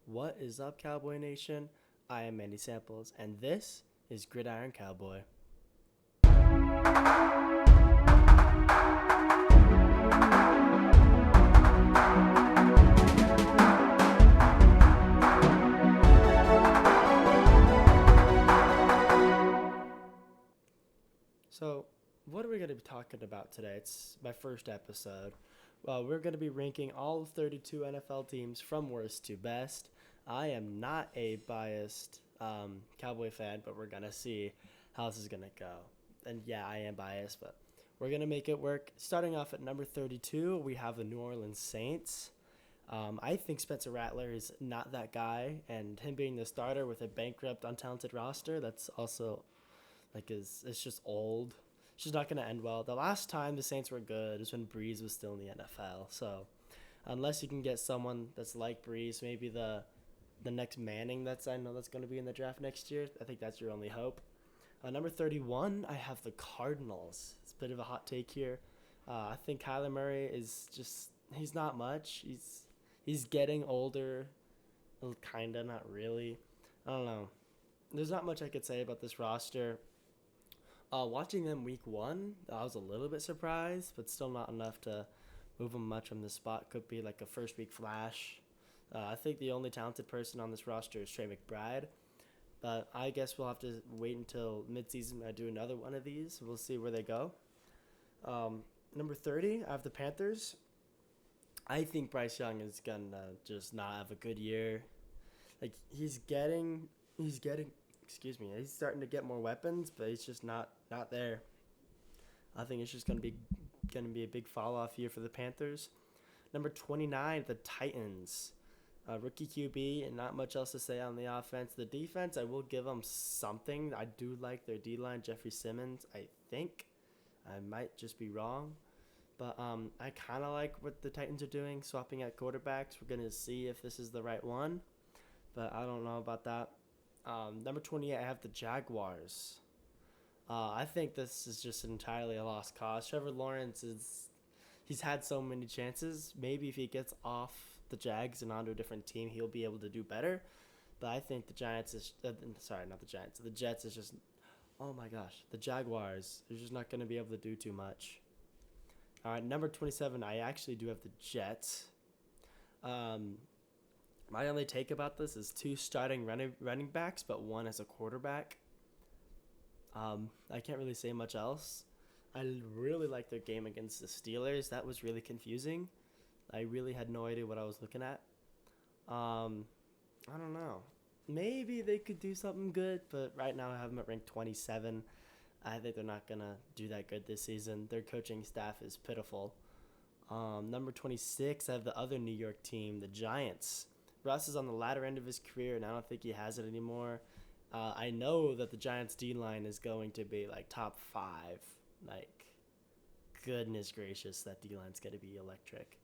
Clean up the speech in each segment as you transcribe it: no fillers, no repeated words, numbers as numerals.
What is up, Cowboy Nation? I am Mandy Samples, and this is Gridiron Cowboy. So, what are we going to be talking about today? It's my first episode. Well, we're going to be ranking all 32 NFL teams from worst to best. I am not a biased Cowboy fan, but we're going to see how this is going to go. And yeah, I am biased, but we're going to make it work. Starting off at number 32, we have the New Orleans Saints. I think Spencer Rattler is not that guy, and him being the starter with a bankrupt, untalented roster, that's also it's just old. It's just not going to end well. The last time the Saints were good is when Breeze was still in the NFL. So unless you can get someone that's like Breeze, maybe the next Manning I know that's going to be in the draft next year. I think that's your only hope. Number 31, I have the Cardinals. It's a bit of a hot take here. I think Kyler Murray is just he's not much. He's getting older, kinda, not really. I don't know. There's not much I could say about this roster. Watching them week one, I was a little bit surprised, but still not enough to move them much from this spot. Could be like a first week flash. I think the only talented person on this roster is Trey McBride, but I guess we'll have to wait until midseason to do another one of these. We'll see where they go. Number 30, I have the Panthers. I think Bryce Young is gonna just not have a good year. Like he's getting he's starting to get more weapons, but he's just not there. I think it's just gonna be a big fall off year for the Panthers. Number 29, the Titans. Rookie QB and not much else to say on the offense. The defense, I will give them something. I do like their D line, Jeffrey Simmons. I think I might just be wrong, but I kind of like what the Titans are doing, swapping at quarterbacks. We're gonna see if this is the right one, but I don't know about that. Number 28, I have the Jaguars. I think this is just entirely a lost cause. Trevor Lawrence he's had so many chances. Maybe if he gets off the Jags and onto a different team, he'll be able to do better. But I think the Giants is sorry, not the Giants. The Jets is just oh my gosh, the Jaguars. They're just not going to be able to do too much. All right, number 27, I actually do have the Jets. Um, my only take about this is two starting running backs, but one as a quarterback. I can't really say much else. I really like their game against the Steelers. That was really confusing. I really had no idea what I was looking at. Um, I don't know. Maybe they could do something good, but right now I have them at rank 27. I think they're not going to do that good this season. Their coaching staff is pitiful. Number 26, I have the other New York team, the Giants. Russ is on the latter end of his career, and I don't think he has it anymore. I know that the Giants' D-line is going to be, like, top 5. Like, goodness gracious, that D-line's going to be electric.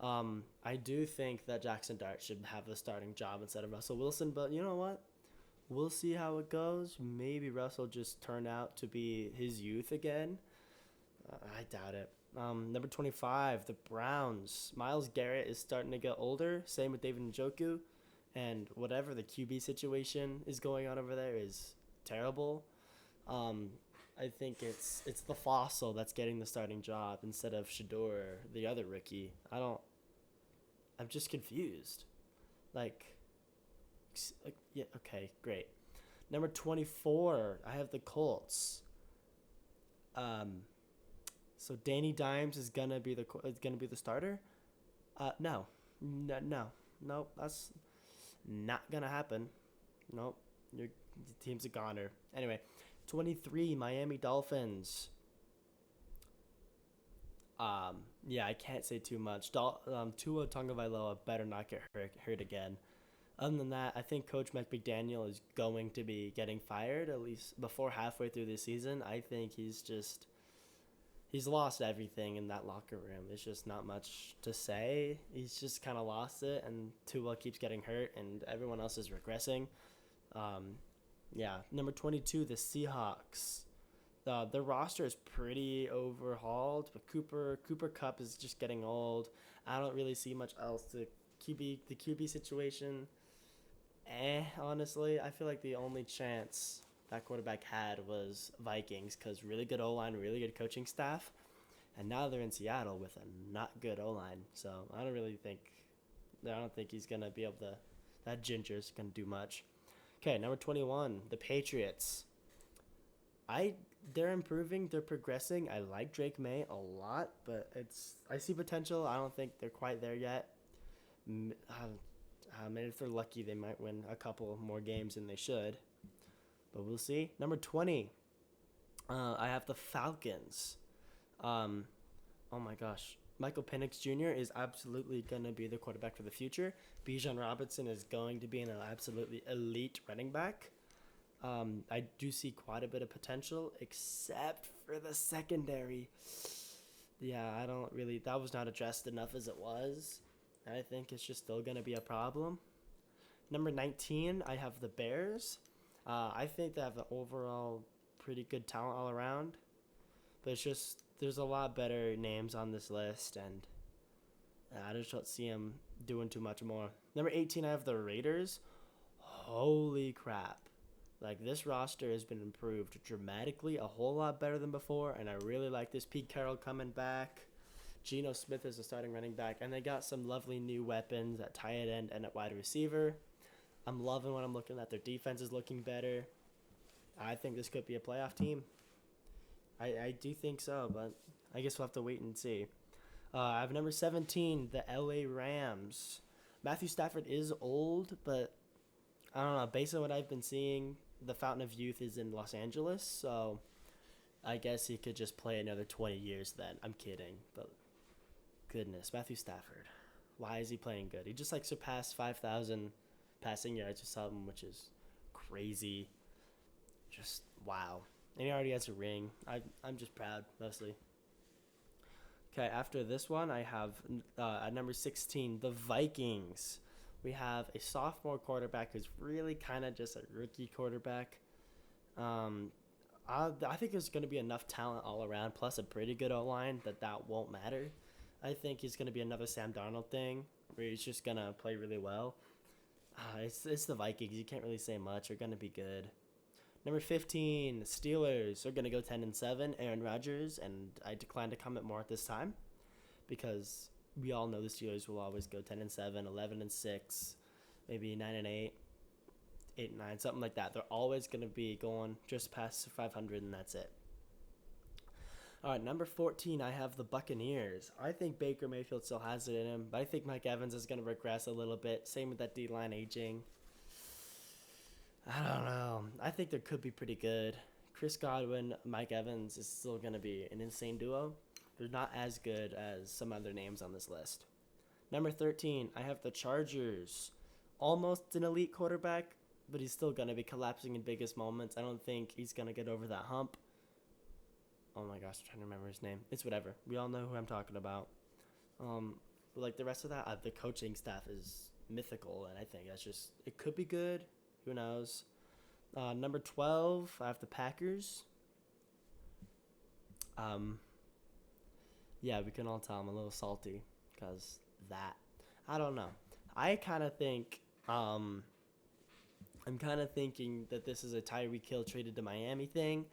I do think that Jackson Dart should have the starting job instead of Russell Wilson, but you know what? We'll see how it goes. Maybe Russell just turned out to be his youth again. I doubt it. Number 25, the Browns. Myles Garrett is starting to get older. Same with David Njoku. And whatever the QB situation is going on over there is terrible. I think it's the fossil that's getting the starting job instead of Shador, the other rookie. I'm just confused. Yeah, okay, great. Number 24, I have the Colts. Um, so Danny Dimes is gonna be the starter. No, that's not gonna happen. Nope, your team's a goner. Anyway, 23, Miami Dolphins. Yeah, I can't say too much. Tua Tagovailoa better not get hurt again. Other than that, I think Coach Mike McDaniel is going to be getting fired at least before halfway through the season. I think he's lost everything in that locker room. There's just not much to say. He's just kind of lost it, and Tua keeps getting hurt, and everyone else is regressing. Yeah, number 22, the Seahawks. Their roster is pretty overhauled, but Cooper Kupp is just getting old. I don't really see much else to The QB situation, honestly, I feel like the only chance that quarterback had was Vikings because really good O line, really good coaching staff, and now they're in Seattle with a not good O line. So I don't think he's gonna be able to. That Ginger's gonna do much. Okay, number 21, the Patriots. I they're improving, they're progressing. I like Drake May a lot, but I see potential. I don't think they're quite there yet. Maybe if they're lucky, they might win a couple more games than they should, but we'll see. Number 20, I have the Falcons. Um, oh my gosh, Michael Penix Jr. is absolutely gonna be the quarterback for the future. Bijan Robinson is going to be an absolutely elite running back. I do see quite a bit of potential, except for the secondary. Yeah, I don't really. That was not addressed enough as it was. I think it's just still going to be a problem. Number 19, I have the Bears. I think they have an overall pretty good talent all around. But it's just, there's a lot better names on this list, and I just don't see them doing too much more. Number 18, I have the Raiders. Holy crap. Like, this roster has been improved dramatically, a whole lot better than before, and I really like this. Pete Carroll coming back. Geno Smith is a starting running back, and they got some lovely new weapons at tight end and at wide receiver. I'm loving what I'm looking at. Their defense is looking better. I think this could be a playoff team. I do think so, but I guess we'll have to wait and see. I have number 17, the LA Rams. Matthew Stafford is old, but I don't know. Based on what I've been seeing, the fountain of youth is in Los Angeles, so I guess he could just play another 20 years then. I'm kidding, but goodness, Matthew Stafford. Why is he playing good? He just surpassed 5,000 passing yards or something, which is crazy. Just wow. And he already has a ring. I'm just proud, mostly. Okay, after this one, I have at number 16, the Vikings. We have a sophomore quarterback who's really kind of just a rookie quarterback. I think there's going to be enough talent all around, plus a pretty good O-line, that won't matter. I think he's going to be another Sam Darnold thing, where he's just going to play really well. It's the Vikings. You can't really say much. They're going to be good. Number 15, Steelers. They're going to go 10-7. Aaron Rodgers, and I decline to comment more at this time because we all know the Steelers will always go 10-7, 11-6, maybe 9-8, 8-9, something like that. They're always going to be going just past 500, and that's it. All right, number 14, I have the Buccaneers. I think Baker Mayfield still has it in him, but I think Mike Evans is going to regress a little bit. Same with that D-line aging. I don't know. I think they could be pretty good. Chris Godwin, Mike Evans is still going to be an insane duo. They're not as good as some other names on this list. Number 13, I have the Chargers. Almost an elite quarterback, but he's still going to be collapsing in biggest moments. I don't think he's going to get over that hump. Oh my gosh, I'm trying to remember his name. It's whatever. We all know who I'm talking about. But the rest of that, the coaching staff is mythical, and I think it could be good. Who knows? Number 12, I have the Packers. Yeah, we can all tell I'm a little salty because I don't know. I kind of think, I'm kind of thinking that this is a Tyreek Hill traded to Miami thing.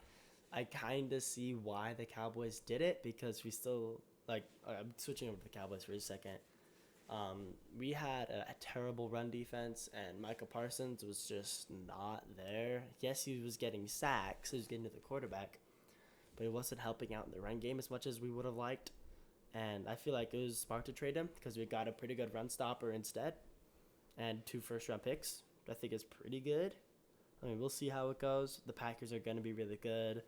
I kind of see why the Cowboys did it because we still, I'm switching over to the Cowboys for a second. We had a terrible run defense, and Michael Parsons was just not there. Yes, he was getting sacks, so he was getting to the quarterback, but he wasn't helping out in the run game as much as we would have liked. And I feel like it was smart to trade him because we got a pretty good run stopper instead and 2 first-round picks. I think it's pretty good. I mean, we'll see how it goes. The Packers are going to be really good.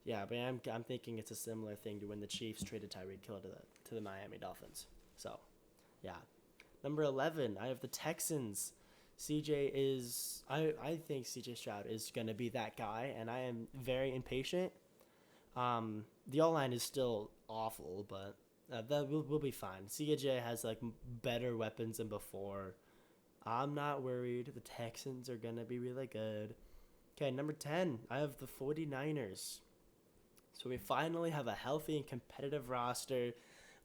Yeah, but I'm thinking it's a similar thing to when the Chiefs traded Tyreek Hill to the Miami Dolphins. So, yeah. Number 11, I have the Texans. I think CJ Stroud is going to be that guy, and I am very impatient. The O-line is still awful, but we'll be fine. CJ has better weapons than before. I'm not worried. The Texans are going to be really good. Okay, number 10, I have the 49ers. So we finally have a healthy and competitive roster.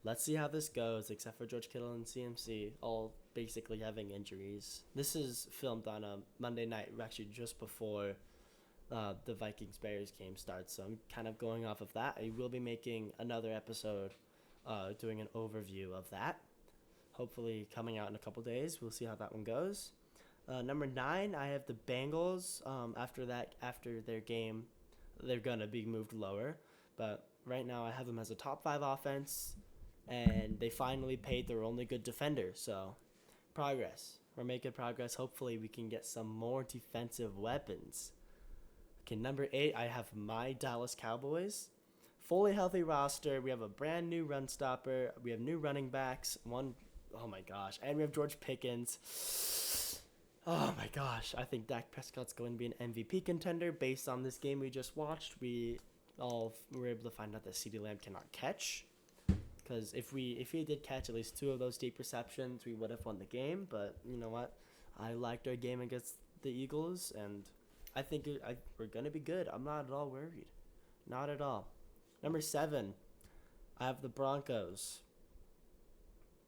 let's see how this goes, except for George Kittle and CMC, all basically having injuries. This is filmed on a Monday night, actually just before the Vikings-Bears game starts, so I'm kind of going off of that. I will be making another episode doing an overview of that, hopefully coming out in a couple days. We'll see how that one goes. Number 9, I have the Bengals. After their game, they're going to be moved lower, but right now I have them as a top 5 offense, and they finally paid their only good defender, so progress. We're making progress. Hopefully we can get some more defensive weapons. Okay, number 8, I have my Dallas Cowboys. Fully healthy roster. We have a brand new run stopper. We have new running backs. Oh my gosh. And we have George Pickens. Oh my gosh. I think Dak Prescott's going to be an MVP contender based on this game we just watched. We were able to find out that CeeDee Lamb cannot catch. Because if he did catch at least 2 of those deep receptions, we would have won the game. But you know what? I liked our game against the Eagles, and I think we're going to be good. I'm not at all worried. Not at all. Number 7, I have the Broncos.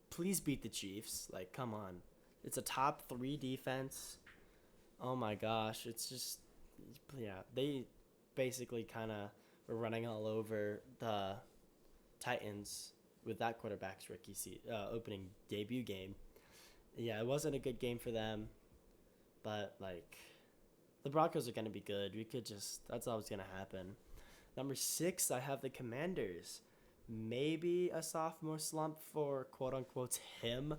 Please beat the Chiefs. Like, come on. It's a top 3 defense. Oh my gosh. It's just, yeah, they basically kind of were running all over the Titans with that quarterback's opening debut game. Yeah, it wasn't a good game for them, but like, the Broncos are going to be good. That's always going to happen. Number 6, I have the Commanders. Maybe a sophomore slump for quote-unquote him.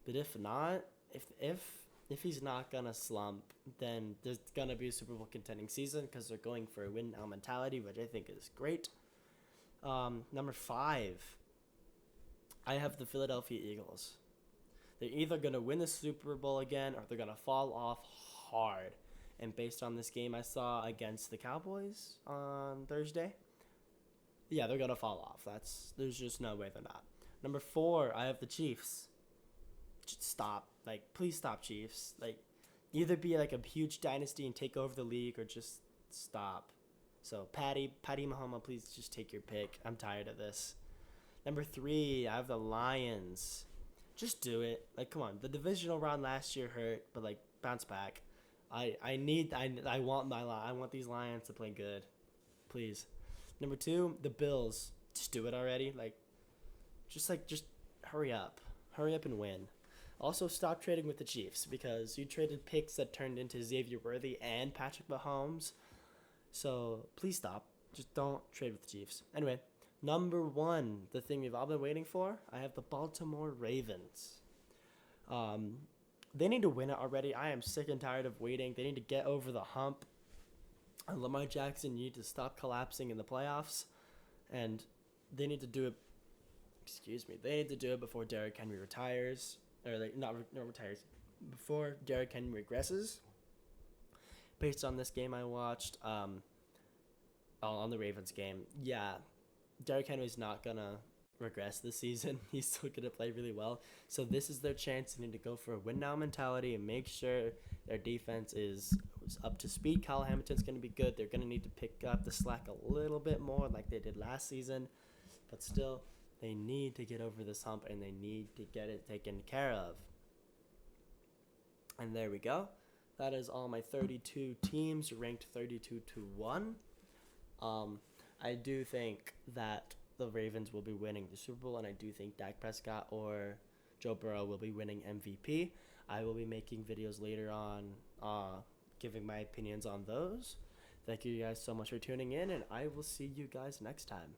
But if not, if he's not going to slump, then there's going to be a Super Bowl contending season because they're going for a win-now mentality, which I think is great. Number 5, I have the Philadelphia Eagles. They're either going to win the Super Bowl again or they're going to fall off hard. And based on this game I saw against the Cowboys on Thursday, yeah, they're going to fall off. There's just no way they're not. Number 4, I have the Chiefs. Just stop. Like, please stop, Chiefs. Like, either be like a huge dynasty and take over the league or just stop. So, Patty Mahomes, please just take your pick. I'm tired of this. Number 3, I have the Lions. Just do it. Like, come on. The divisional round last year hurt, but like, bounce back. I want these Lions to play good. Please. Number 2, the Bills. Just do it already. Just hurry up. Hurry up and win. Also, stop trading with the Chiefs because you traded picks that turned into Xavier Worthy and Patrick Mahomes. So, please stop. Just don't trade with the Chiefs. Anyway, number 1, the thing we've all been waiting for, I have the Baltimore Ravens. They need to win it already. I am sick and tired of waiting. They need to get over the hump. And Lamar Jackson, you need to stop collapsing in the playoffs. And they need to do it. They need to do it before Derrick Henry retires. Or not retires. Before Derrick Henry regresses. Based on this game I watched, on the Ravens game, yeah, Derrick Henry's not gonna regress this season. He's still going to play really well. So this is their chance. They need to go for a win-now mentality and make sure their defense is up to speed. Kyle Hamilton's going to be good. They're going to need to pick up the slack a little bit more like they did last season. But still, they need to get over this hump and they need to get it taken care of. And there we go. That is all my 32 teams ranked 32-1. I do think that the Ravens will be winning the Super Bowl, and I do think Dak Prescott or Joe Burrow will be winning MVP. I will be making videos later on giving my opinions on those. Thank you guys so much for tuning in, and I will see you guys next time.